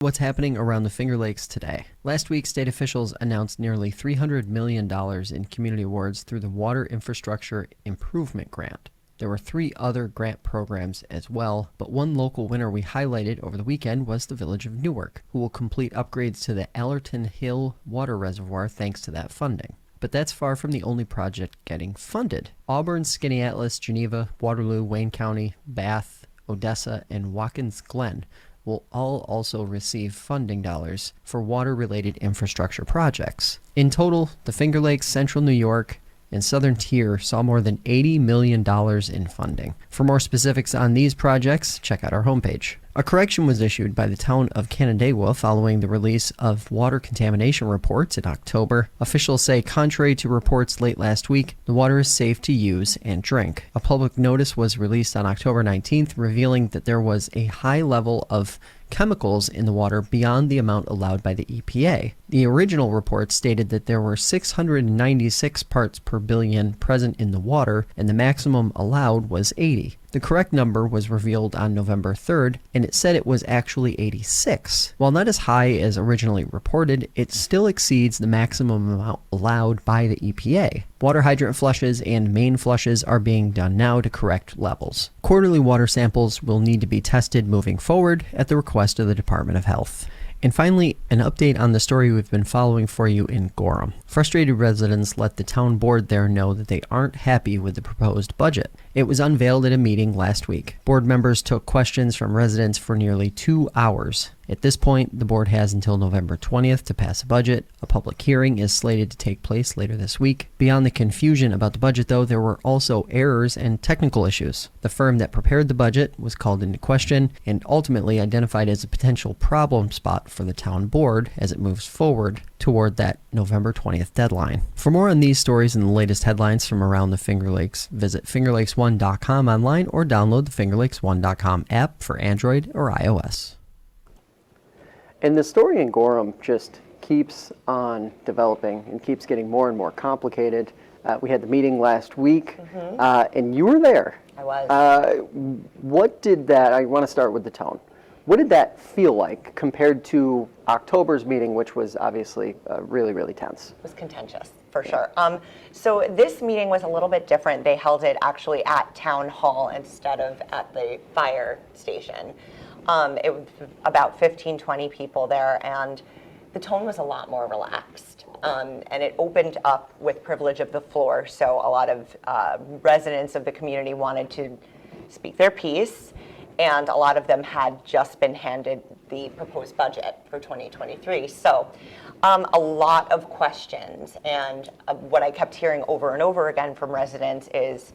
What's happening around the Finger Lakes today? Last week, state officials announced nearly $300 million in community awards through the Water Infrastructure Improvement Grant. There were 3 other grant programs as well, but one local winner we highlighted over the weekend was the Village of Newark, who will complete upgrades to the Allerton Hill Water Reservoir thanks to that funding. But that's far from the only project getting funded. Auburn, Skaneateles, Geneva, Waterloo, Wayne County, Bath, Odessa, and Watkins Glen will all also receive funding dollars for water-related infrastructure projects. In total, the Finger Lakes, Central New York, and Southern Tier saw more than $80 million in funding. For more specifics on these projects, check out our homepage. A correction was issued by the town of Canandaigua following the release of water contamination reports in October. Officials say, contrary to reports late last week, the water is safe to use and drink. A public notice was released on October 19th, revealing that there was a high level of chemicals in the water beyond the amount allowed by the EPA. The original report stated that there were 696 parts per billion present in the water, and the maximum allowed was 80. The correct number was revealed on November 3rd, and it said it was actually 86. While not as high as originally reported, it still exceeds the maximum amount allowed by the EPA. Water hydrant flushes and main flushes are being done now to correct levels. Quarterly water samples will need to be tested moving forward at the request of the Department of Health. And finally, an update on the story we've been following for you in Gorham. Frustrated residents let the town board there know that they aren't happy with the proposed budget. It was unveiled at a meeting last week. Board members took questions from residents for nearly 2 hours. At this point, the board has until November 20th to pass a budget. A public hearing is slated to take place later this week. Beyond the confusion about the budget, though, there were also errors and technical issues. The firm that prepared the budget was called into question and ultimately identified as a potential problem spot for the town board as it moves forward toward that November 20th deadline. For more on these stories and the latest headlines from around the Finger Lakes, visit fingerlakes1.com online or download the fingerlakes1.com app for Android or iOS. And the story in Gorham just keeps on developing and keeps getting more and more complicated. We had the meeting last week, and you were there. I was. What did that, I want to start with the tone. What did that feel like compared to October's meeting, which was obviously really, really tense? It was contentious, for sure. So this meeting was a little bit different. They held it actually at Town Hall instead of at the fire station. It was about 15, 20 people there, and the tone was a lot more relaxed. And it opened up with privilege of the floor, so a lot of residents of the community wanted to speak their piece, and a lot of them had just been handed the proposed budget for 2023. So a lot of questions, and what I kept hearing over and over again from residents is,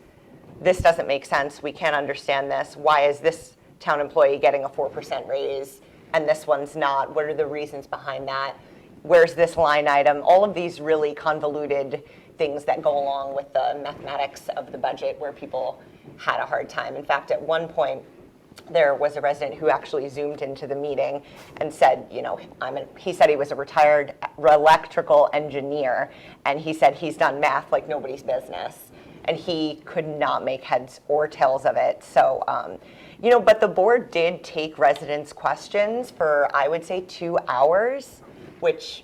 this doesn't make sense, we can't understand this, why is this town employee getting a 4% raise and this one's not? What are the reasons behind that? Where's this line item? All of these really convoluted things that go along with the mathematics of the budget where people had a hard time. In fact, at one point, there was a resident who actually zoomed into the meeting and said, you know, he said he was a retired electrical engineer, and he said he's done math like nobody's business. And he could not make heads or tails of it. So, you know, but the board did take residents' questions for, I would say, 2 hours, which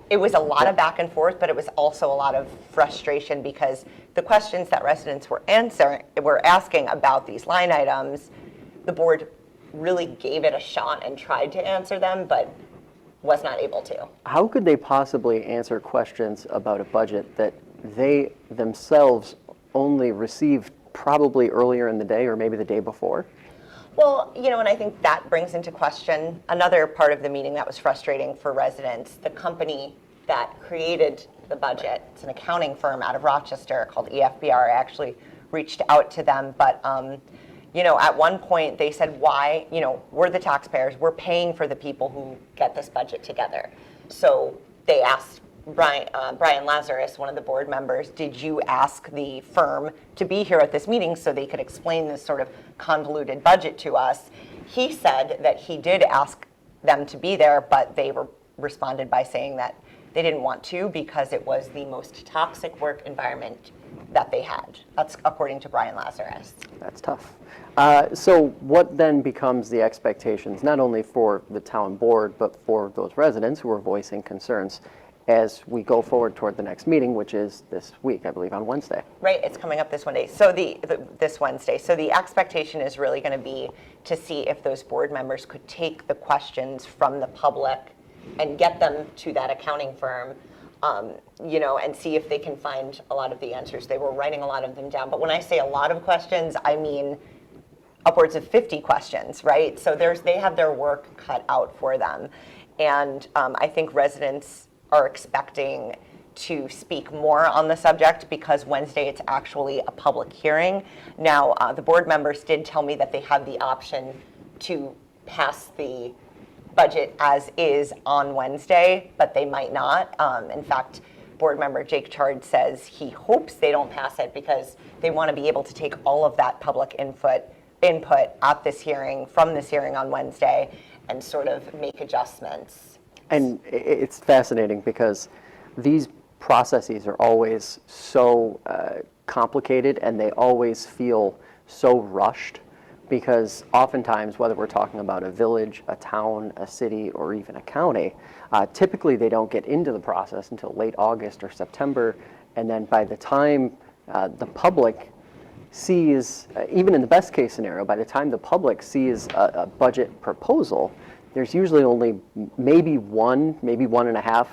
it was a lot of back and forth, but it was also a lot of frustration because the questions that residents were asking about these line items, the board really gave it a shot and tried to answer them, but was not able to. How could they possibly answer questions about a budget that they themselves only received probably earlier in the day or maybe the day before? Well, you know, and I think that brings into question another part of the meeting that was frustrating for residents. The company that created the budget, it's an accounting firm out of Rochester called EFBR. I actually reached out to them, but you know, at one point they said, why, you know, we're the taxpayers, we're paying for the people who get this budget together. So they asked Brian Lazarus, one of the board members, did you ask the firm to be here at this meeting so they could explain this sort of convoluted budget to us? He said that he did ask them to be there, but they responded by saying that they didn't want to because it was the most toxic work environment that they had. That's according to Brian Lazarus. That's tough. So what then becomes the expectations, not only for the town board, but for those residents who are voicing concerns as we go forward toward the next meeting, which is this week, I believe, on Wednesday? Right, it's coming up this Wednesday. So this Wednesday. So the expectation is really going to be to see if those board members could take the questions from the public and get them to that accounting firm, and see if they can find a lot of the answers. They were writing a lot of them down. But when I say a lot of questions, I mean upwards of 50 questions, right? So they have their work cut out for them. And I think residents are expecting to speak more on the subject because Wednesday it's actually a public hearing. Now, the board members did tell me that they have the option to pass the budget as is on Wednesday, but they might not. In fact, board member Jake Chard says he hopes they don't pass it because they want to be able to take all of that public input at this hearing, from this hearing on Wednesday, and sort of make adjustments. And it's fascinating because these processes are always so complicated, and they always feel so rushed because oftentimes, whether we're talking about a village, a town, a city, or even a county, typically they don't get into the process until late August or September, and then by the time the public sees, even in the best case scenario, by the time the public sees a budget proposal, there's usually only maybe one and a half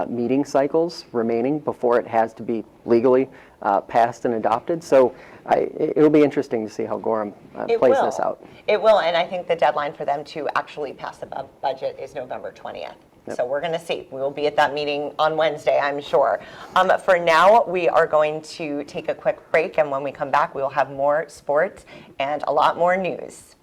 meeting cycles remaining before it has to be legally passed and adopted. So it'll be interesting to see how Gorham plays this out. It will, and I think the deadline for them to actually pass the budget is November 20th. Yep. So we're going to see. We will be at that meeting on Wednesday, I'm sure. For now, we are going to take a quick break, and when we come back, we will have more sports and a lot more news.